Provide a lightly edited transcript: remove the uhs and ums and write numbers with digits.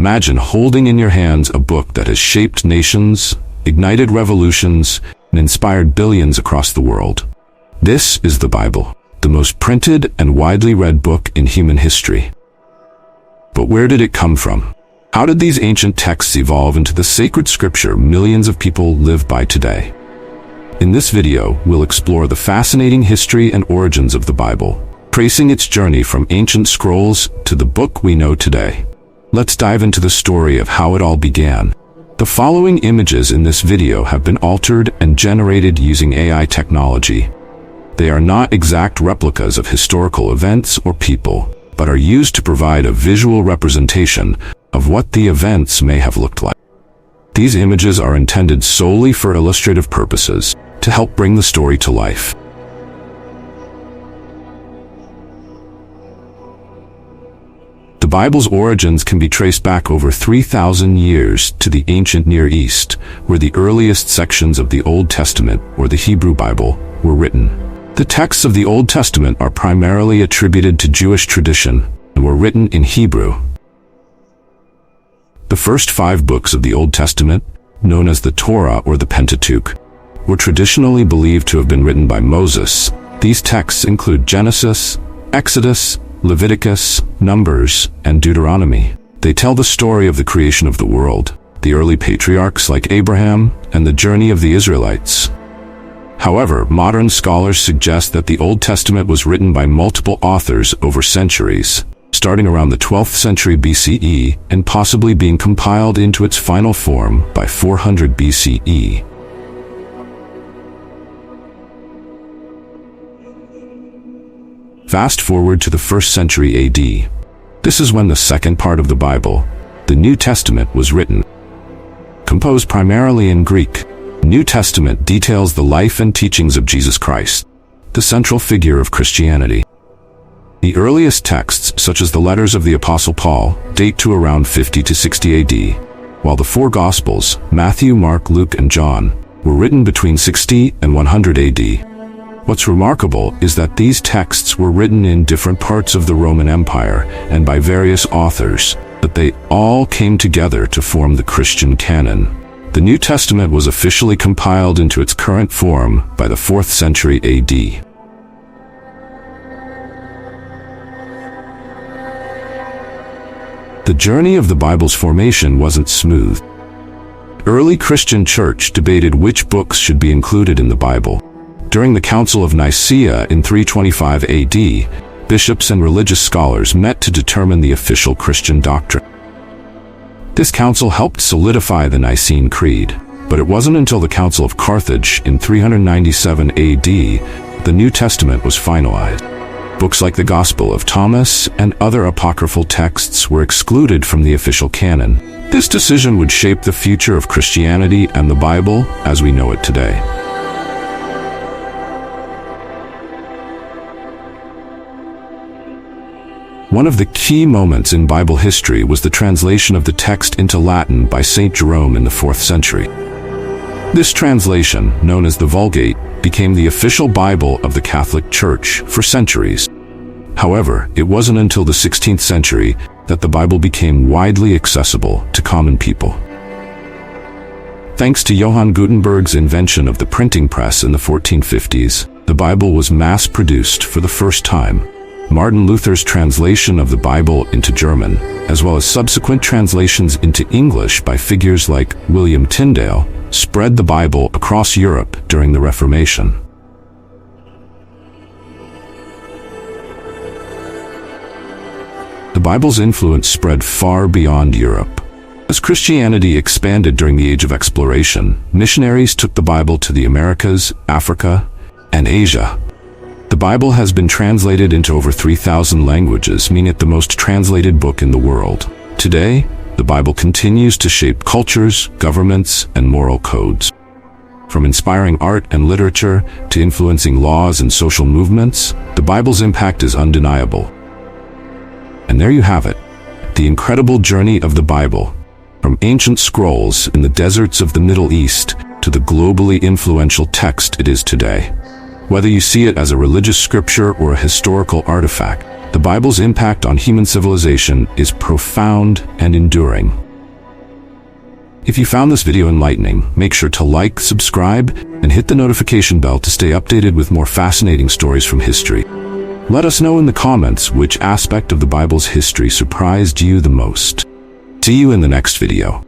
Imagine holding in your hands a book that has shaped nations, ignited revolutions, and inspired billions across the world. This is the Bible, the most printed and widely read book in human history. But where did it come from? How did these ancient texts evolve into the sacred scripture millions of people live by today? In this video, we'll explore the fascinating history and origins of the Bible, tracing its journey from ancient scrolls to the book we know today. Let's dive into the story of how it all began. The following images in this video have been altered and generated using AI technology. They are not exact replicas of historical events or people, but are used to provide a visual representation of what the events may have looked like. These images are intended solely for illustrative purposes, to help bring the story to life. The Bible's origins can be traced back over 3,000 years to the ancient Near East, where the earliest sections of the Old Testament, or the Hebrew Bible, were written. The texts of the Old Testament are primarily attributed to Jewish tradition and were written in Hebrew. The first 5 books of the Old Testament, known as the Torah or the Pentateuch, were traditionally believed to have been written by Moses. These texts include Genesis, Exodus, Leviticus, Numbers, and Deuteronomy. They tell the story of the creation of the world, the early patriarchs like Abraham, and the journey of the Israelites. However, modern scholars suggest that the Old Testament was written by multiple authors over centuries, starting around the 12th century BCE and possibly being compiled into its final form by 400 BCE. Fast forward to the 1st century AD. This is when the second part of the Bible, the New Testament, was written. Composed primarily in Greek, the New Testament details the life and teachings of Jesus Christ, the central figure of Christianity. The earliest texts, such as the letters of the Apostle Paul, date to around 50 to 60 AD, while the 4 Gospels, Matthew, Mark, Luke, and John, were written between 60 and 100 AD. What's remarkable is that these texts were written in different parts of the Roman Empire and by various authors, but they all came together to form the Christian canon. The New Testament was officially compiled into its current form by the 4th century AD. The journey of the Bible's formation wasn't smooth. Early Christian church debated which books should be included in the Bible. During the Council of Nicaea in 325 AD, bishops and religious scholars met to determine the official Christian doctrine. This council helped solidify the Nicene Creed, but it wasn't until the Council of Carthage in 397 AD the New Testament was finalized. Books like the Gospel of Thomas and other apocryphal texts were excluded from the official canon. This decision would shape the future of Christianity and the Bible as we know it today. One of the key moments in Bible history was the translation of the text into Latin by St. Jerome in the 4th century. This translation, known as the Vulgate, became the official Bible of the Catholic Church for centuries. However, it wasn't until the 16th century that the Bible became widely accessible to common people. Thanks to Johann Gutenberg's invention of the printing press in the 1450s, the Bible was mass-produced for the first time. Martin Luther's translation of the Bible into German, as well as subsequent translations into English by figures like William Tyndale, spread the Bible across Europe during the Reformation. The Bible's influence spread far beyond Europe. As Christianity expanded during the Age of Exploration, missionaries took the Bible to the Americas, Africa, and Asia. The Bible has been translated into over 3,000 languages, making it the most translated book in the world. Today, the Bible continues to shape cultures, governments, and moral codes. From inspiring art and literature to influencing laws and social movements, the Bible's impact is undeniable. And there you have it, the incredible journey of the Bible, from ancient scrolls in the deserts of the Middle East to the globally influential text it is today. Whether you see it as a religious scripture or a historical artifact, The Bible's impact on human civilization is profound and enduring. If you found this video enlightening, make sure to like, subscribe, and hit the notification bell to stay updated with more fascinating stories from history. Let us know in the comments which aspect of the Bible's history surprised you the most. See you in the next video.